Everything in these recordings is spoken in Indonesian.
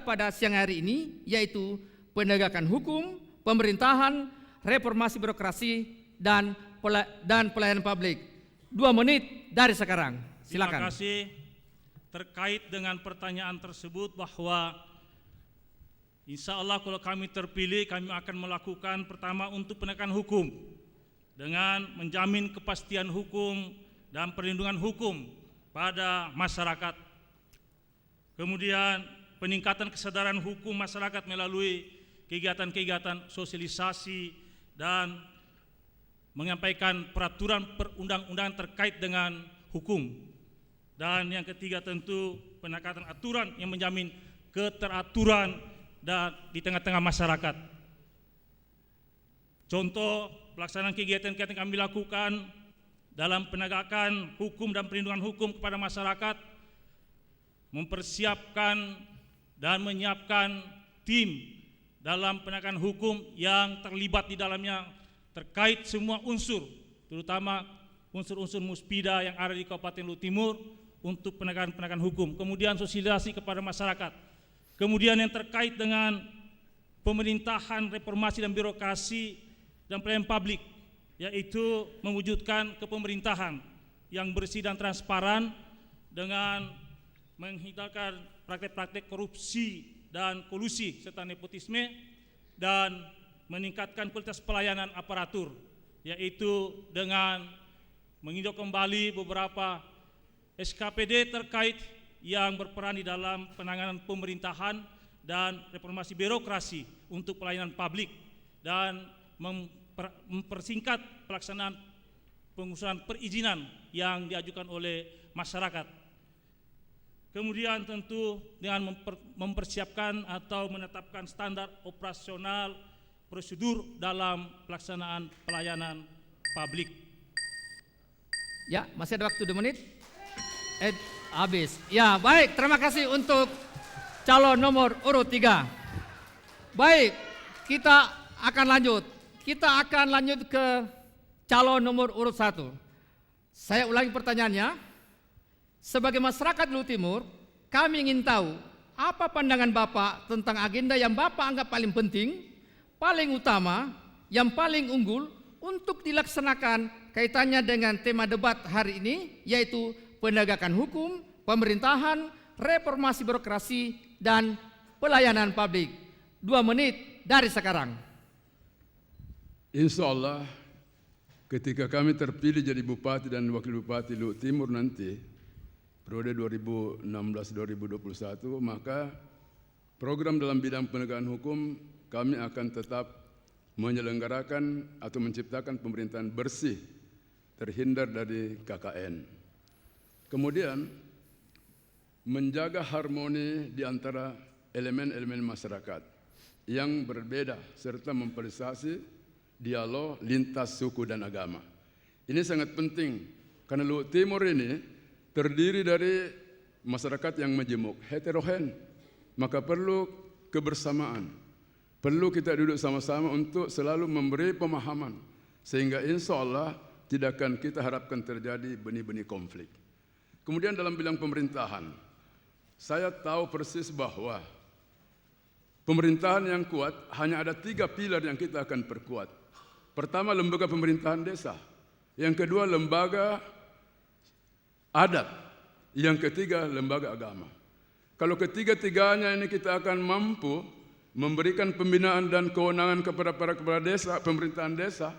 pada siang hari ini, yaitu penegakan hukum, pemerintahan, reformasi birokrasi, dan pelayanan publik. 2 menit dari sekarang. Silakan. Terima kasih. Terkait dengan pertanyaan tersebut bahwa insya Allah kalau kami terpilih, kami akan melakukan pertama untuk penegakan hukum dengan menjamin kepastian hukum dan perlindungan hukum pada masyarakat. Kemudian peningkatan kesadaran hukum masyarakat melalui kegiatan-kegiatan sosialisasi dan menyampaikan peraturan perundang-undangan terkait dengan hukum. Dan yang ketiga tentu penegakan aturan yang menjamin keteraturan dan di tengah-tengah masyarakat. Contoh pelaksanaan kegiatan-kegiatan yang kami lakukan dalam penegakan hukum dan perlindungan hukum kepada masyarakat, mempersiapkan dan menyiapkan tim dalam penegakan hukum yang terlibat di dalamnya terkait semua unsur, terutama unsur-unsur muspida yang ada di Kabupaten Luhut Timur untuk penegakan hukum. Kemudian sosialisasi kepada masyarakat. Kemudian yang terkait dengan pemerintahan, reformasi dan birokrasi dan pelayanan publik, yaitu mewujudkan kepemerintahan yang bersih dan transparan dengan menghindarkan praktek-praktek korupsi dan kolusi serta nepotisme, dan meningkatkan kualitas pelayanan aparatur, yaitu dengan meninjau kembali beberapa SKPD terkait yang berperan di dalam penanganan pemerintahan dan reformasi birokrasi untuk pelayanan publik, dan mempersingkat pelaksanaan pengusulan perizinan yang diajukan oleh masyarakat. Kemudian tentu dengan mempersiapkan atau menetapkan standar operasional prosedur dalam pelaksanaan pelayanan publik. Ya, masih ada waktu 2 menit. Habis. Ya, baik. Terima kasih untuk calon nomor urut 3. Baik, kita akan lanjut. Kita akan lanjut ke calon nomor urut 1. Saya ulangi pertanyaannya. Sebagai masyarakat Luhut Timur, kami ingin tahu apa pandangan Bapak tentang agenda yang Bapak anggap paling penting, paling utama, yang paling unggul untuk dilaksanakan kaitannya dengan tema debat hari ini, yaitu penegakan hukum, pemerintahan, reformasi birokrasi, dan pelayanan publik. 2 menit dari sekarang. Insya Allah ketika kami terpilih jadi Bupati dan Wakil Bupati Luhut Timur nanti, periode 2016-2021, maka program dalam bidang penegakan hukum kami akan tetap menyelenggarakan atau menciptakan pemerintahan bersih, terhindar dari KKN. Kemudian menjaga harmoni di antara elemen-elemen masyarakat yang berbeda serta memfasilitasi dialog lintas suku dan agama. Ini sangat penting karena Luhut Timur ini terdiri dari masyarakat yang majemuk, heterogen, maka perlu kebersamaan. Perlu kita duduk sama-sama untuk selalu memberi pemahaman, sehingga insya Allah tidak akan kita harapkan terjadi benih-benih konflik. Kemudian dalam bidang pemerintahan, saya tahu persis bahwa pemerintahan yang kuat hanya ada 3 pilar yang kita akan perkuat. Pertama, lembaga pemerintahan desa. Yang kedua, lembaga adat. Yang ketiga, lembaga agama. Kalau ketiga-tiganya ini kita akan mampu memberikan pembinaan dan kewenangan kepada para kepala desa, pemerintahan desa,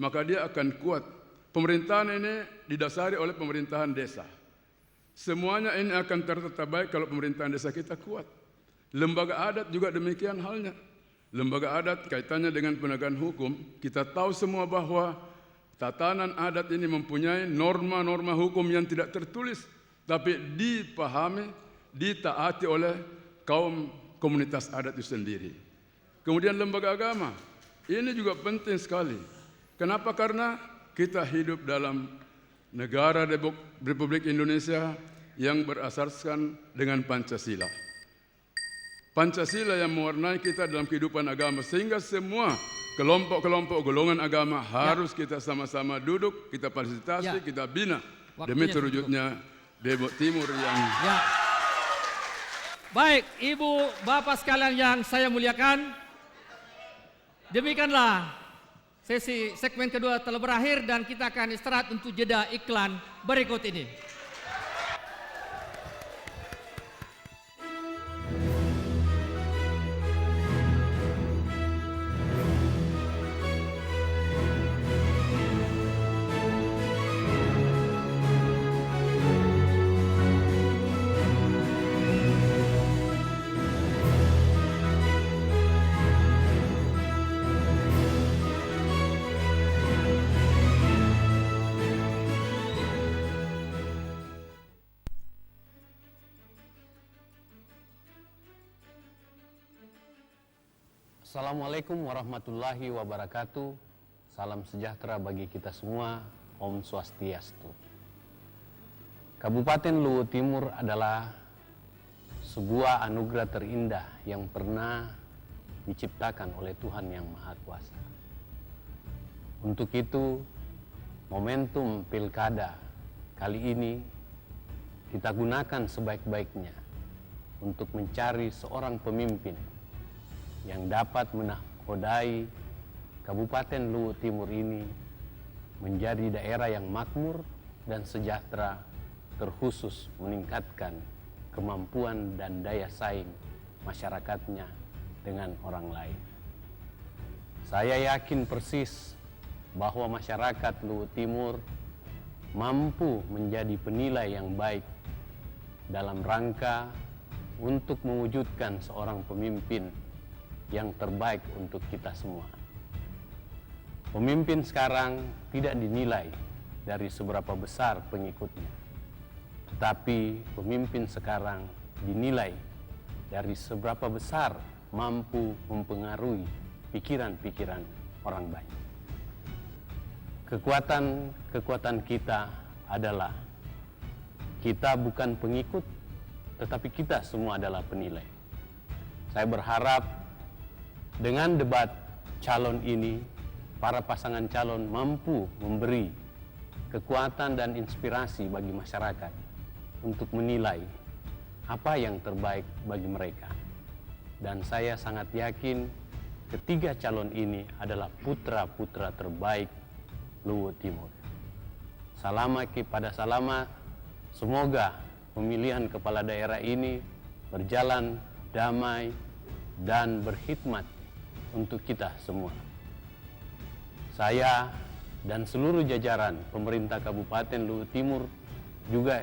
maka dia akan kuat. Pemerintahan ini didasari oleh pemerintahan desa. Semuanya ini akan tertata baik kalau pemerintahan desa kita kuat. Lembaga adat juga demikian halnya. Lembaga adat kaitannya dengan penegakan hukum. Kita tahu semua bahwa tatanan adat ini mempunyai norma-norma hukum yang tidak tertulis, tapi dipahami, ditaati oleh kaum komunitas adat itu sendiri. Kemudian lembaga agama, ini juga penting sekali. Kenapa? Karena kita hidup dalam negara Republik Indonesia yang berasaskan dengan Pancasila. Pancasila yang mewarnai kita dalam kehidupan agama, sehingga semua kelompok-kelompok golongan agama harus kita sama-sama duduk, kita fasilitasi, kita bina demi terwujudnya Luhut Timur yang Baik, Ibu, Bapak sekalian yang saya muliakan, demikianlah sesi segmen kedua telah berakhir dan kita akan istirahat untuk jeda iklan berikut ini. Assalamualaikum warahmatullahi wabarakatuh. Salam sejahtera bagi kita semua. Om Swastiastu. Kabupaten Luwu Timur adalah sebuah anugerah terindah yang pernah diciptakan oleh Tuhan Yang Maha Kuasa. Untuk itu, momentum pilkada kali ini kita gunakan sebaik-baiknya untuk mencari seorang pemimpin yang dapat menakodai Kabupaten Luwu Timur ini menjadi daerah yang makmur dan sejahtera, terkhusus meningkatkan kemampuan dan daya saing masyarakatnya dengan orang lain. Saya yakin persis bahwa masyarakat Luwu Timur mampu menjadi penilai yang baik dalam rangka untuk mewujudkan seorang pemimpin yang terbaik untuk kita semua. Pemimpin sekarang tidak dinilai dari seberapa besar pengikutnya, tetapi pemimpin sekarang dinilai dari seberapa besar mampu mempengaruhi pikiran-pikiran orang banyak. Kekuatan kita adalah kita bukan pengikut, tetapi kita semua adalah penilai. Saya berharap dengan debat calon ini, para pasangan calon mampu memberi kekuatan dan inspirasi bagi masyarakat untuk menilai apa yang terbaik bagi mereka. Dan saya sangat yakin ketiga calon ini adalah putra-putra terbaik Luwu Timur. Salama kepada salama, semoga pemilihan kepala daerah ini berjalan damai dan berkhidmat untuk kita semua. Saya dan seluruh jajaran pemerintah Kabupaten Luwu Timur juga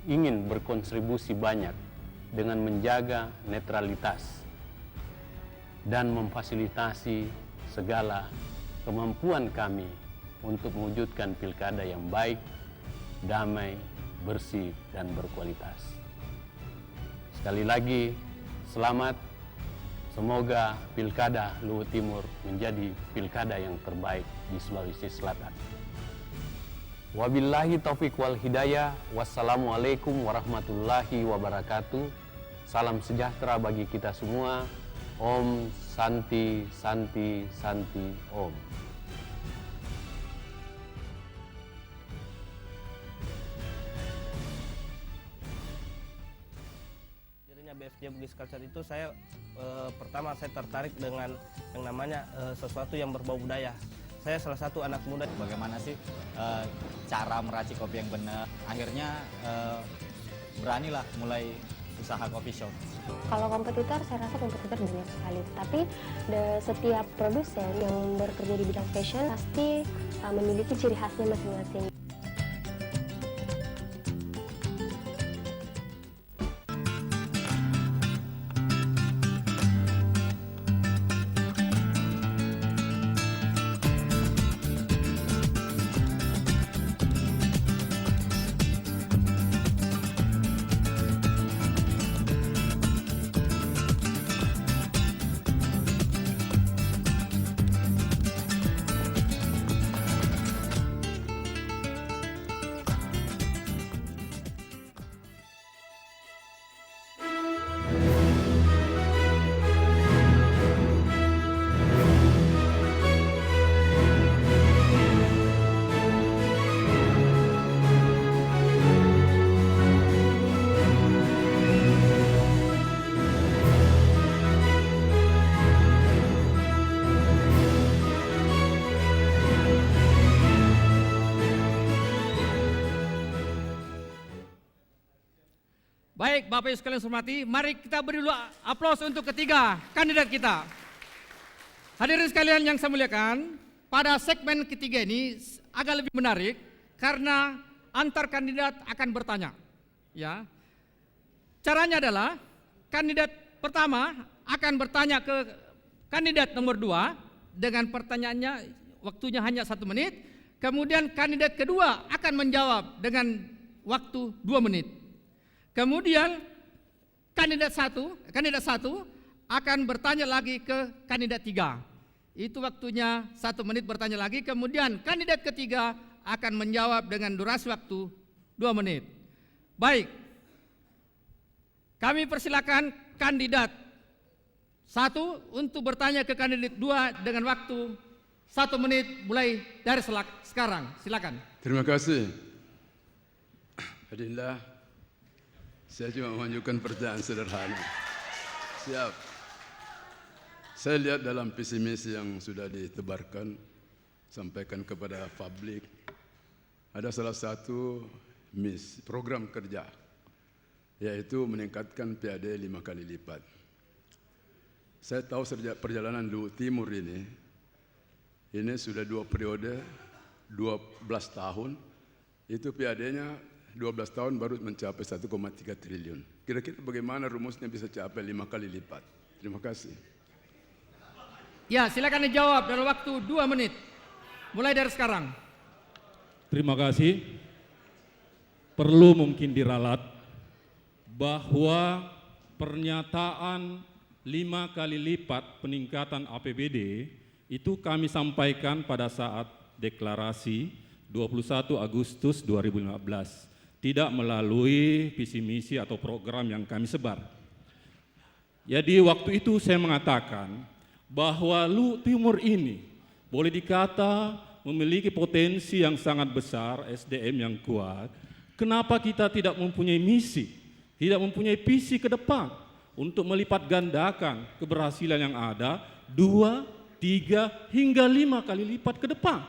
ingin berkontribusi banyak dengan menjaga netralitas dan memfasilitasi segala kemampuan kami untuk mewujudkan pilkada yang baik, damai, bersih, dan berkualitas. Sekali lagi, selamat. Semoga pilkada Luwu Timur menjadi pilkada yang terbaik di Sulawesi Selatan. Wabillahi taufiq wal hidayah. Wassalamualaikum warahmatullahi wabarakatuh. Salam sejahtera bagi kita semua. Om Santi Santi Santi Om. BFJ Bugis Culture itu pertama saya tertarik dengan yang namanya sesuatu yang berbau budaya. Saya salah satu anak muda. Bagaimana sih cara meracik kopi yang benar? Akhirnya beranilah mulai usaha coffee shop. Kalau kompetitor, saya rasa kompetitor banyak sekali. Tapi setiap produsen yang bekerja di bidang fashion pasti memiliki ciri khasnya masing-masing. Bapak Ibu sekalian hormati, mari kita beri dulu aplaus untuk ketiga kandidat kita. Hadirin sekalian yang saya muliakan, pada segmen ketiga ini agak lebih menarik karena antar kandidat akan bertanya. Ya, caranya adalah kandidat pertama akan bertanya ke kandidat nomor 2 dengan pertanyaannya waktunya hanya 1 menit. Kemudian kandidat kedua akan menjawab dengan waktu 2 menit. Kemudian kandidat satu akan bertanya lagi ke kandidat 3. Itu waktunya 1 menit bertanya lagi. Kemudian kandidat ketiga akan menjawab dengan durasi waktu 2 menit. Baik, kami persilakan kandidat 1 untuk bertanya ke kandidat 2 dengan waktu 1 menit mulai dari sekarang. Silakan. Terima kasih. Adinda, saya cuma mengajukan pertanyaan sederhana. Siap. Saya lihat dalam visi misi yang sudah ditebarkan, sampaikan kepada publik, ada salah satu program kerja, yaitu meningkatkan PAD 5 kali lipat. Saya tahu sejak perjalanan Luhut Timur ini sudah 2 periode, 12 tahun, itu PAD-nya 12 tahun baru mencapai 1,3 triliun. Kira-kira bagaimana rumusnya bisa capai 5 kali lipat? Terima kasih. Ya, silakan dijawab dalam waktu 2 menit. Mulai dari sekarang. Terima kasih. Perlu mungkin diralat bahwa pernyataan 5 kali lipat peningkatan APBD itu kami sampaikan pada saat deklarasi 21 Agustus 2015. Tidak melalui visi misi atau program yang kami sebar. Jadi waktu itu saya mengatakan bahwa Luhut Timur ini boleh dikata memiliki potensi yang sangat besar, SDM yang kuat. Kenapa kita tidak mempunyai misi, tidak mempunyai visi ke depan untuk melipat gandakan keberhasilan yang ada 2, 3, hingga 5 kali lipat ke depan?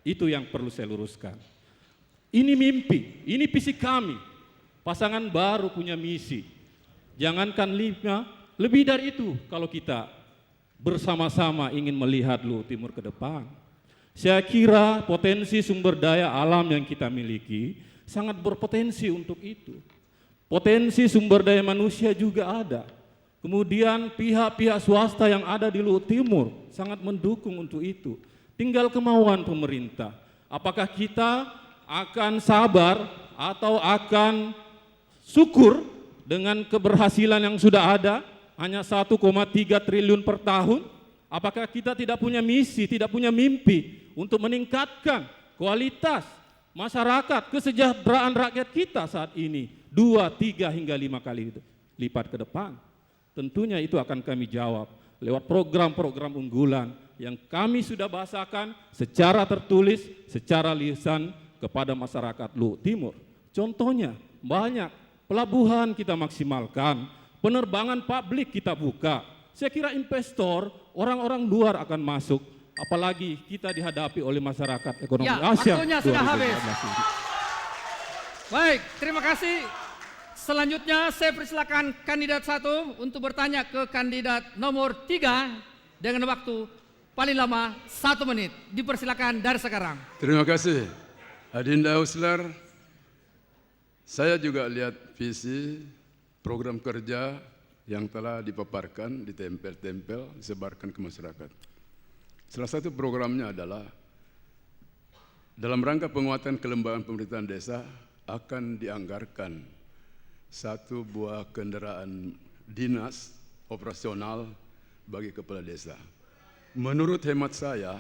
Itu yang perlu saya luruskan. Ini mimpi, ini visi kami. Pasangan baru punya misi. Jangankan 5, lebih dari itu kalau kita bersama-sama ingin melihat Luhut Timur ke depan. Saya kira potensi sumber daya alam yang kita miliki sangat berpotensi untuk itu. Potensi sumber daya manusia juga ada. Kemudian pihak-pihak swasta yang ada di Luhut Timur sangat mendukung untuk itu. Tinggal kemauan pemerintah. Apakah kita akan sabar atau akan syukur dengan keberhasilan yang sudah ada, hanya 1,3 triliun per tahun? Apakah kita tidak punya misi, tidak punya mimpi untuk meningkatkan kualitas masyarakat, kesejahteraan rakyat kita saat ini 2, 3, hingga 5 kali lipat ke depan? Tentunya itu akan kami jawab lewat program-program unggulan yang kami sudah bahasakan secara tertulis, secara lisan kepada masyarakat Luhut Timur. Contohnya banyak, pelabuhan kita maksimalkan, penerbangan publik kita buka. Saya kira investor, orang-orang luar akan masuk, apalagi kita dihadapi oleh masyarakat ekonomi Asia. Waktunya sudah habis. Baik, terima kasih. Selanjutnya saya persilakan kandidat 1 untuk bertanya ke kandidat nomor 3 dengan waktu paling lama 1 menit. Dipersilakan dari sekarang. Terima kasih. Adinda Huslar, saya juga lihat visi program kerja yang telah dipaparkan, ditempel-tempel, disebarkan ke masyarakat. Salah satu programnya adalah dalam rangka penguatan kelembagaan pemerintahan desa akan dianggarkan 1 buah kendaraan dinas operasional bagi kepala desa. Menurut hemat saya,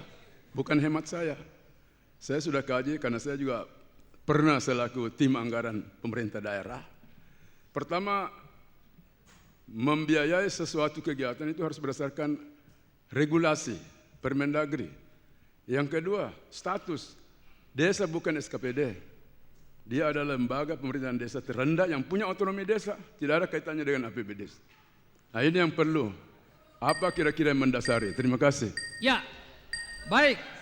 bukan hemat saya sudah kaji karena saya juga pernah selaku tim anggaran pemerintah daerah. Pertama, membiayai sesuatu kegiatan itu harus berdasarkan regulasi Permendagri. Yang kedua, status desa bukan SKPD. Dia adalah lembaga pemerintahan desa terendah yang punya otonomi desa, tidak ada kaitannya dengan APBD. Nah, ini yang perlu. Apa kira-kira yang mendasari? Terima kasih. Ya, baik.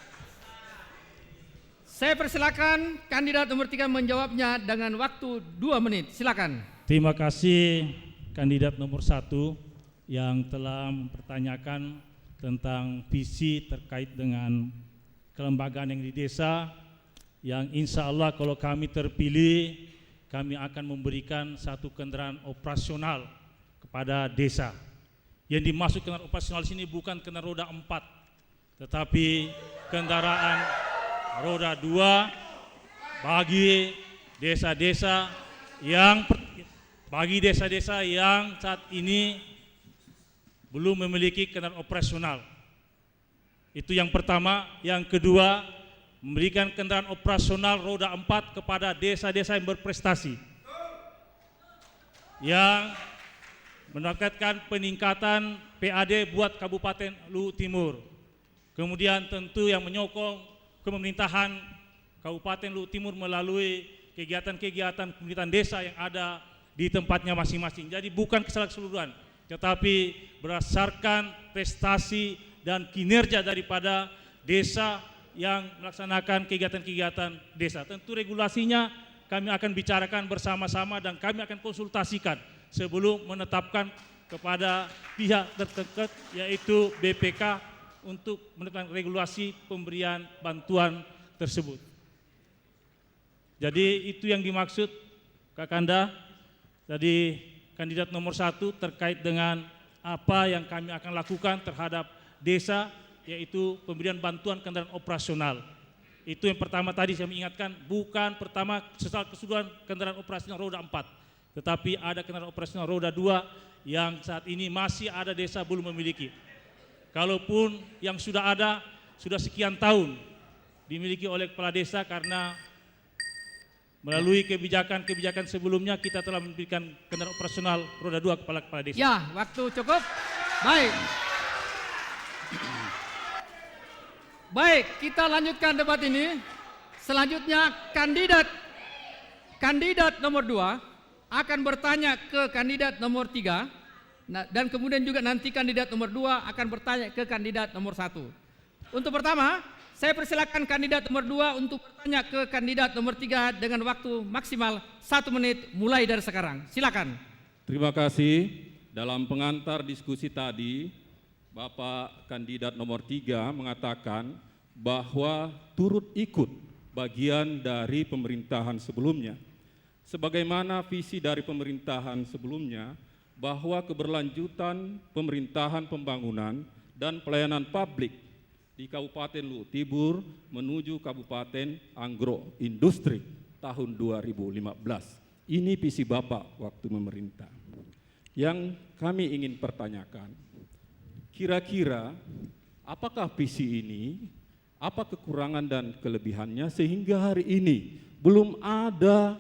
Saya persilakan kandidat nomor 3 menjawabnya dengan waktu 2 menit. Silakan. Terima kasih kandidat nomor 1 yang telah mempertanyakan tentang visi terkait dengan kelembagaan yang di desa, yang insya Allah kalau kami terpilih, kami akan memberikan satu kendaraan operasional kepada desa. Yang dimaksud kendaraan operasional di sini bukan kendaraan roda 4, tetapi kendaraan roda 2 bagi desa-desa yang saat ini belum memiliki kendaraan operasional. Itu yang pertama. Yang kedua, memberikan kendaraan operasional roda 4 kepada desa-desa yang berprestasi, yang mendapatkan peningkatan PAD buat Kabupaten Luhut Timur. Kemudian tentu yang menyokong pemerintahan Kabupaten Luhut Timur melalui kegiatan-kegiatan pemerintahan desa yang ada di tempatnya masing-masing. Jadi bukan keseluruhan, tetapi berdasarkan prestasi dan kinerja daripada desa yang melaksanakan kegiatan-kegiatan desa. Tentu regulasinya kami akan bicarakan bersama-sama dan kami akan konsultasikan sebelum menetapkan kepada pihak terdekat yaitu BPK untuk menetapkan regulasi pemberian bantuan tersebut. Jadi itu yang dimaksud Kakanda. Jadi kandidat nomor 1 terkait dengan apa yang kami akan lakukan terhadap desa, yaitu pemberian bantuan kendaraan operasional. Itu yang pertama tadi saya mengingatkan, bukan pertama secara keseluruhan kendaraan operasional roda 4, tetapi ada kendaraan operasional roda 2 yang saat ini masih ada desa belum memiliki. Kalaupun yang sudah ada, sudah sekian tahun dimiliki oleh kepala desa, karena melalui kebijakan-kebijakan sebelumnya kita telah memberikan kendaraan operasional roda 2 kepala desa. Ya, waktu cukup. Baik. Baik, kita lanjutkan debat ini. Selanjutnya kandidat nomor 2 akan bertanya ke kandidat nomor 3. Nah, dan kemudian juga nanti kandidat nomor 2 akan bertanya ke kandidat nomor 1. Untuk pertama, saya persilakan kandidat nomor 2 untuk bertanya ke kandidat nomor 3 dengan waktu maksimal 1 menit mulai dari sekarang. Silakan. Terima kasih. Dalam pengantar diskusi tadi, Bapak kandidat nomor 3 mengatakan bahwa turut ikut bagian dari pemerintahan sebelumnya. Sebagaimana visi dari pemerintahan sebelumnya, bahwa keberlanjutan pemerintahan pembangunan dan pelayanan publik di Kabupaten Luhut Timur menuju Kabupaten Agroindustri tahun 2015. Ini visi Bapak waktu memerintah. Yang kami ingin pertanyakan, kira-kira apakah visi ini, apa kekurangan dan kelebihannya sehingga hari ini belum ada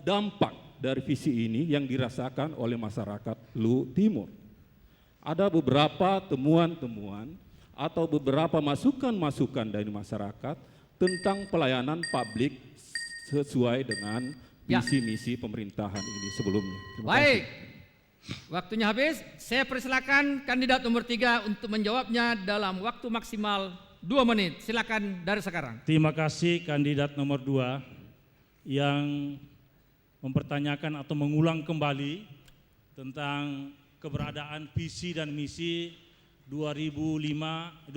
dampak dari visi ini yang dirasakan oleh masyarakat Luhut Timur? Ada beberapa temuan-temuan atau beberapa masukan-masukan dari masyarakat tentang pelayanan publik sesuai dengan visi misi pemerintahan ini sebelumnya. Terima Baik, kasih. Waktunya habis. Saya persilakan kandidat nomor 3 untuk menjawabnya dalam waktu maksimal 2 menit. Silakan dari sekarang. Terima kasih kandidat nomor 2 yang mempertanyakan atau mengulang kembali tentang keberadaan visi dan misi 2010-2015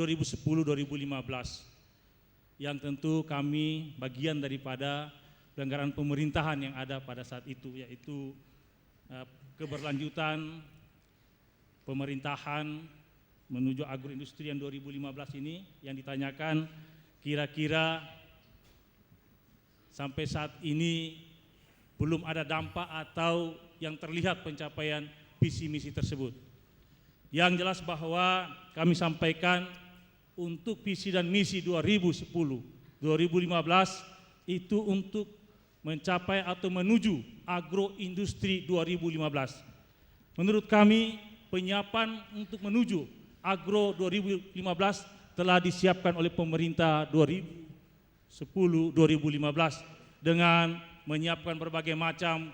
yang tentu kami bagian daripada penyelenggaraan pemerintahan yang ada pada saat itu, yaitu keberlanjutan pemerintahan menuju agroindustri yang 2015 ini, yang ditanyakan kira-kira sampai saat ini belum ada dampak atau yang terlihat pencapaian visi misi tersebut. Yang jelas bahwa kami sampaikan untuk visi dan misi 2010-2015 itu untuk mencapai atau menuju agroindustri 2015. Menurut kami penyiapan untuk menuju agro 2015 telah disiapkan oleh pemerintah 2010-2015 dengan menyiapkan berbagai macam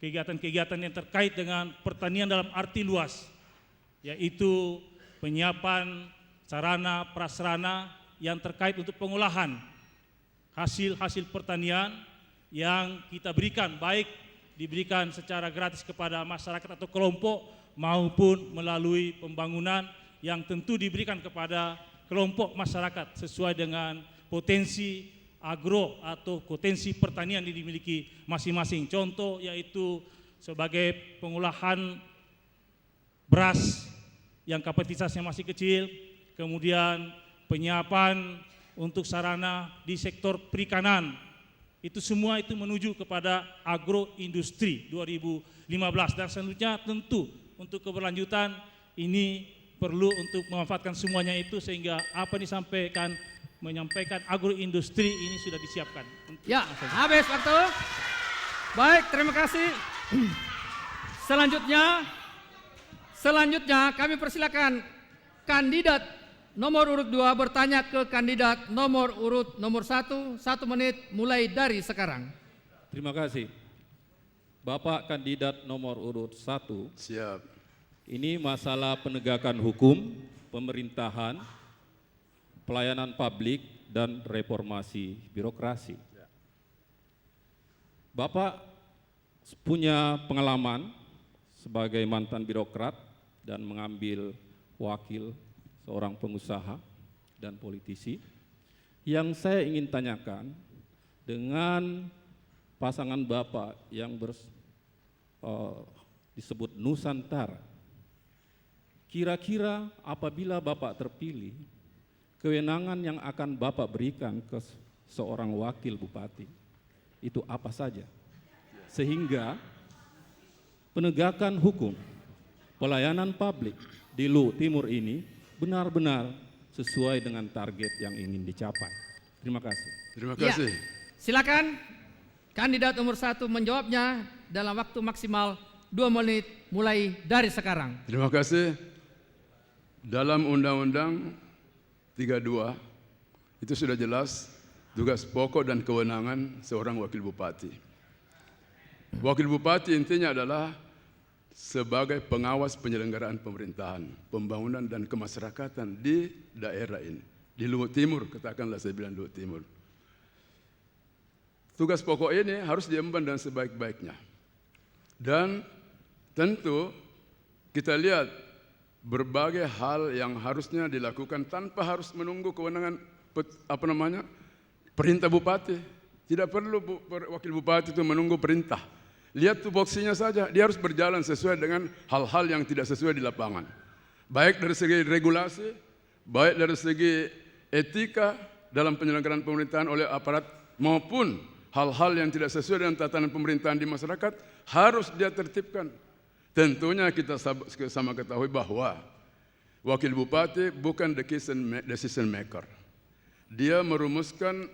kegiatan-kegiatan yang terkait dengan pertanian dalam arti luas, yaitu penyiapan sarana prasarana yang terkait untuk pengolahan hasil-hasil pertanian yang kita berikan baik diberikan secara gratis kepada masyarakat atau kelompok maupun melalui pembangunan yang tentu diberikan kepada kelompok masyarakat sesuai dengan potensi agro atau potensi pertanian yang dimiliki masing-masing. Contoh yaitu sebagai pengolahan beras yang kapasitasnya masih kecil, kemudian penyiapan untuk sarana di sektor perikanan. Itu semua itu menuju kepada agroindustri 2015 dan selanjutnya tentu untuk keberlanjutan ini perlu untuk memanfaatkan semuanya itu sehingga apa disampaikan menyampaikan agroindustri ini sudah disiapkan. Ya, habis waktu. Baik, terima kasih. Selanjutnya kami persilakan kandidat nomor urut 2 bertanya ke kandidat nomor urut nomor 1, 1 menit mulai dari sekarang. Terima kasih. Bapak kandidat nomor urut 1. Siap. Ini masalah penegakan hukum, pemerintahan, pelayanan publik, dan reformasi birokrasi. Bapak punya pengalaman sebagai mantan birokrat dan mengambil wakil seorang pengusaha dan politisi. Yang saya ingin tanyakan dengan pasangan Bapak yang disebut Nusantara, kira-kira apabila Bapak terpilih, kewenangan yang akan Bapak berikan ke seorang wakil bupati itu apa saja? Sehingga penegakan hukum, pelayanan publik di Luwu Timur ini benar-benar sesuai dengan target yang ingin dicapai. Terima kasih. Terima kasih. Ya, silakan kandidat nomor 1 menjawabnya dalam waktu maksimal 2 menit mulai dari sekarang. Terima kasih. Dalam Undang-Undang 32 itu sudah jelas tugas pokok dan kewenangan seorang wakil bupati. Wakil bupati intinya adalah sebagai pengawas penyelenggaraan pemerintahan, pembangunan dan kemasyarakatan di daerah ini. Di Luwu Timur, katakanlah saya bilang Luwu Timur. Tugas pokok ini harus diemban dengan sebaik-baiknya. Dan tentu kita lihat berbagai hal yang harusnya dilakukan tanpa harus menunggu kewenangan perintah bupati. Tidak perlu wakil bupati itu menunggu perintah. Lihat tupoksinya saja, dia harus berjalan sesuai dengan hal-hal yang tidak sesuai di lapangan. Baik dari segi regulasi, baik dari segi etika dalam penyelenggaraan pemerintahan oleh aparat maupun hal-hal yang tidak sesuai dengan tatanan pemerintahan di masyarakat harus dia tertibkan. Tentunya kita sama ketahui bahwa wakil bupati bukan decision maker. Dia merumuskan,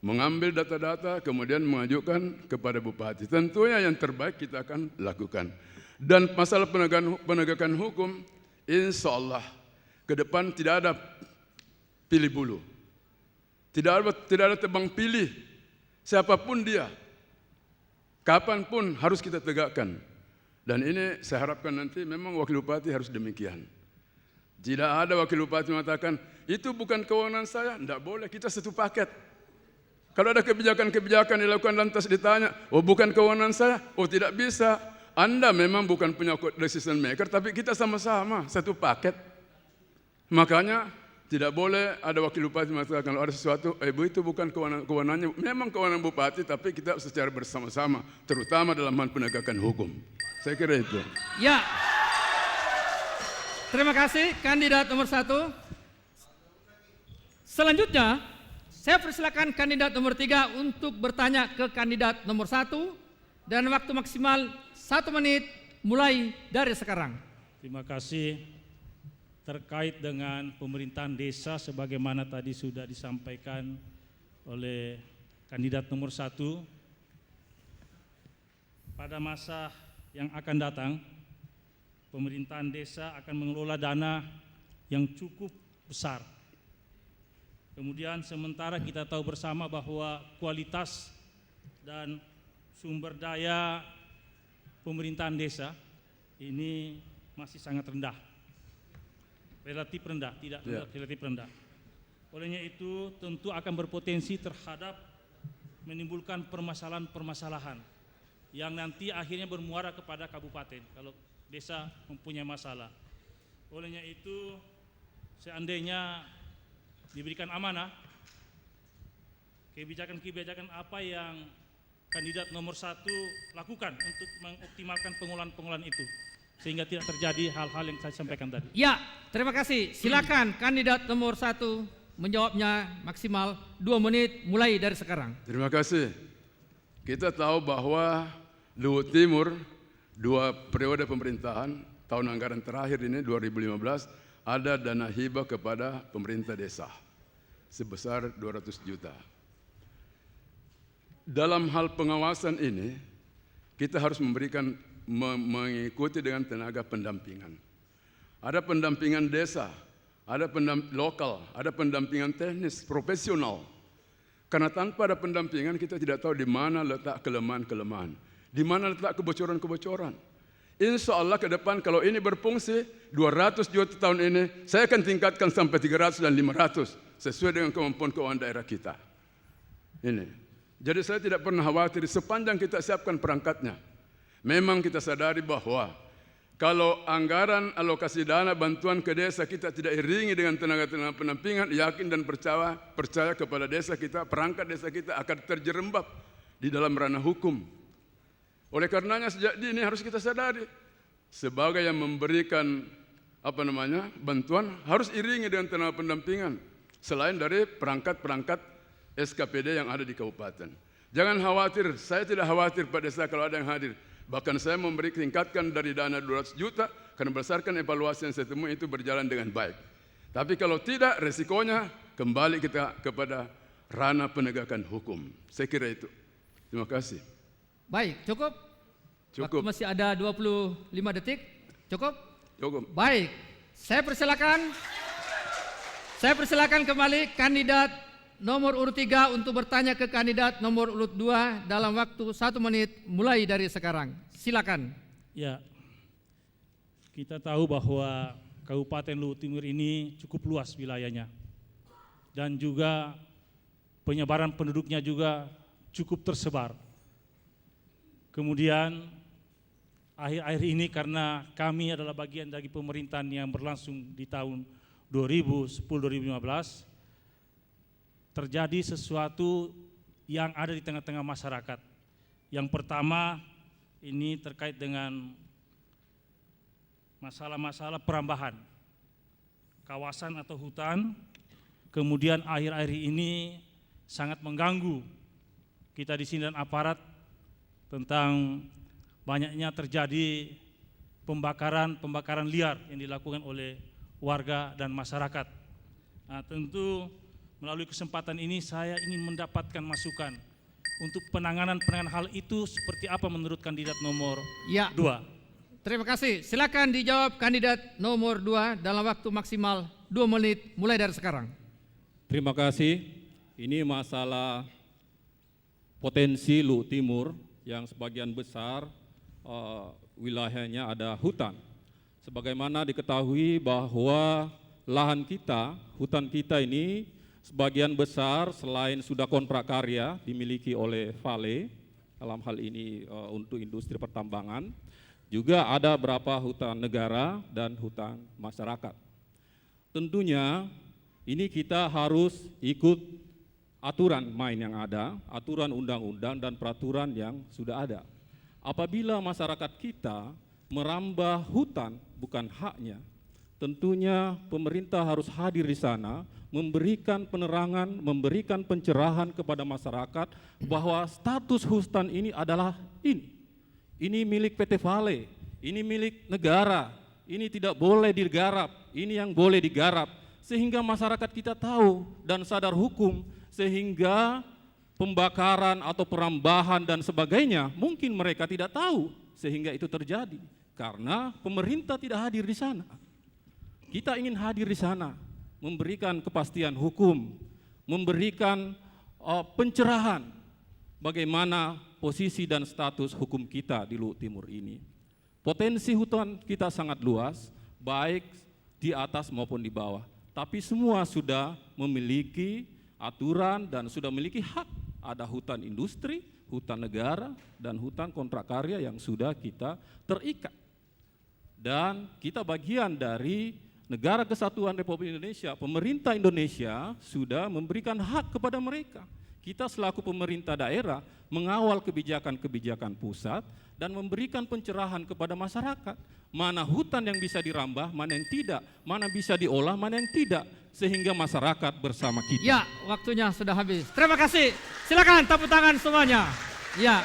mengambil data-data, kemudian mengajukan kepada bupati. Tentunya yang terbaik kita akan lakukan. Dan masalah penegakan hukum, insya Allah ke depan tidak ada pilih bulu. Tidak ada tebang pilih. Siapapun dia, kapanpun harus kita tegakkan. Dan ini saya harapkan nanti memang wakil bupati harus demikian. Tidak ada wakil bupati mengatakan, itu bukan kewenangan saya, tidak boleh, kita satu paket. Kalau ada kebijakan-kebijakan dilakukan lantas ditanya, oh bukan kewenangan saya, oh tidak bisa. Anda memang bukan punya decision maker, tapi kita sama-sama satu paket. Makanya tidak boleh ada wakil bupati mengatakan kalau ada sesuatu, ibu itu bukan kewenangannya, memang kewenangan bupati, tapi kita secara bersama-sama, terutama dalam hal penegakan hukum. Saya kira itu. Ya, terima kasih kandidat nomor 1. Selanjutnya, saya persilakan kandidat nomor 3 untuk bertanya ke kandidat nomor 1 dan waktu maksimal 1 menit mulai dari sekarang. Terima kasih. Terkait dengan pemerintahan desa sebagaimana tadi sudah disampaikan oleh kandidat nomor 1, pada masa yang akan datang pemerintahan desa akan mengelola dana yang cukup besar. Kemudian sementara kita tahu bersama bahwa kualitas dan sumber daya pemerintahan desa ini masih sangat rendah. Relatif rendah, tidak relatif rendah. Olehnya itu tentu akan berpotensi terhadap menimbulkan permasalahan-permasalahan. yang nanti akhirnya bermuara kepada kabupaten kalau desa mempunyai masalah. Olehnya itu, seandainya diberikan amanah, kebijakan-kebijakan apa yang kandidat nomor 1 lakukan untuk mengoptimalkan pengolahan-pengolahan itu, sehingga tidak terjadi hal-hal yang saya sampaikan tadi. Ya, terima kasih. Silakan kandidat nomor 1 menjawabnya maksimal 2 menit mulai dari sekarang. Terima kasih. Kita tahu bahwa Luhut Timur 2 periode pemerintahan, tahun anggaran terakhir ini 2015, ada dana hibah kepada pemerintah desa sebesar 200 juta. Dalam hal pengawasan ini, kita harus mengikuti dengan tenaga pendampingan. Ada pendampingan desa, ada pendampingan lokal, ada pendampingan teknis, profesional. Karena tanpa ada pendampingan, kita tidak tahu di mana letak kelemahan-kelemahan, di mana letak kebocoran-kebocoran. Insya Allah ke depan kalau ini berfungsi, 200 juta tahun ini, saya akan tingkatkan sampai 300 dan 500, sesuai dengan kemampuan keuangan daerah kita. Ini. Jadi saya tidak pernah khawatir sepanjang kita siapkan perangkatnya. Memang kita sadari bahwa kalau anggaran alokasi dana bantuan ke desa kita tidak iringi dengan tenaga-tenaga pendampingan, yakin dan percaya kepada desa kita, perangkat desa kita akan terjerembab di dalam ranah hukum. Oleh karenanya sejak dini harus kita sadari, sebagai yang memberikan bantuan harus iringi dengan tenaga pendampingan, selain dari perangkat-perangkat SKPD yang ada di kabupaten. Jangan khawatir, saya tidak khawatir Pak Desa kalau ada yang hadir. Bahkan saya tingkatkan dari dana 200 juta karena berdasarkan evaluasi yang saya temui itu berjalan dengan baik. Tapi kalau tidak, resikonya kembali kita kepada ranah penegakan hukum. Saya kira itu. Terima kasih. Baik, cukup? Cukup. Waktu masih ada 25 detik. Cukup? Cukup. Baik, saya persilakan kembali kandidat nomor urut 3 untuk bertanya ke kandidat nomor urut 2 dalam waktu 1 menit mulai dari sekarang. Silakan. Ya, kita tahu bahwa Kabupaten Luhut Timur ini cukup luas wilayahnya dan juga penyebaran penduduknya juga cukup tersebar. Kemudian akhir-akhir ini karena kami adalah bagian dari pemerintahan yang berlangsung di tahun 2010-2015, terjadi sesuatu yang ada di tengah-tengah masyarakat. Yang pertama ini terkait dengan masalah-masalah perambahan kawasan atau hutan, kemudian akhir-akhir ini sangat mengganggu kita di sini dan aparat tentang banyaknya terjadi pembakaran liar yang dilakukan oleh warga dan masyarakat. Nah, tentu melalui kesempatan ini saya ingin mendapatkan masukan untuk penanganan hal itu seperti apa menurut kandidat nomor 2. Terima kasih. Silakan dijawab kandidat nomor 2 dalam waktu maksimal 2 menit mulai dari sekarang. Terima kasih. Ini masalah potensi Luhut Timur yang sebagian besar wilayahnya ada hutan. Sebagaimana diketahui bahwa lahan kita, hutan kita ini sebagian besar selain sudah kontrak karya dimiliki oleh Vale, dalam hal ini untuk industri pertambangan, juga ada beberapa hutan negara dan hutan masyarakat. Tentunya ini kita harus ikut aturan main yang ada, aturan undang-undang dan peraturan yang sudah ada. Apabila masyarakat kita merambah hutan bukan haknya, tentunya pemerintah harus hadir di sana, memberikan penerangan, memberikan pencerahan kepada masyarakat bahwa status hutan ini adalah ini milik PT Vale, ini milik negara, ini tidak boleh digarap, ini yang boleh digarap, sehingga masyarakat kita tahu dan sadar hukum, sehingga pembakaran atau perambahan dan sebagainya mungkin mereka tidak tahu, sehingga itu terjadi karena pemerintah tidak hadir di sana. Kita ingin hadir di sana, memberikan kepastian hukum, memberikan pencerahan bagaimana posisi dan status hukum kita di Luhut Timur ini. Potensi hutan kita sangat luas, baik di atas maupun di bawah. Tapi semua sudah memiliki aturan dan sudah memiliki hak. Ada hutan industri, hutan negara dan hutan kontrak karya yang sudah kita terikat. Dan kita bagian dari Negara Kesatuan Republik Indonesia, pemerintah Indonesia sudah memberikan hak kepada mereka. Kita selaku pemerintah daerah mengawal kebijakan-kebijakan pusat dan memberikan pencerahan kepada masyarakat. Mana hutan yang bisa dirambah, mana yang tidak, mana bisa diolah, mana yang tidak. Sehingga masyarakat bersama kita. Ya, waktunya sudah habis. Terima kasih. Silakan tepuk tangan semuanya. Ya.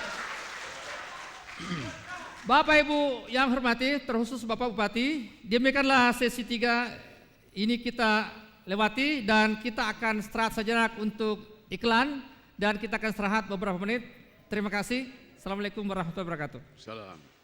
Bapak Ibu yang hormati, terkhusus Bapak Bupati, demikianlah sesi 3 ini kita lewati dan kita akan istirahat sejenak untuk iklan dan kita akan istirahat beberapa menit. Terima kasih. Assalamualaikum warahmatullahi wabarakatuh. Salam.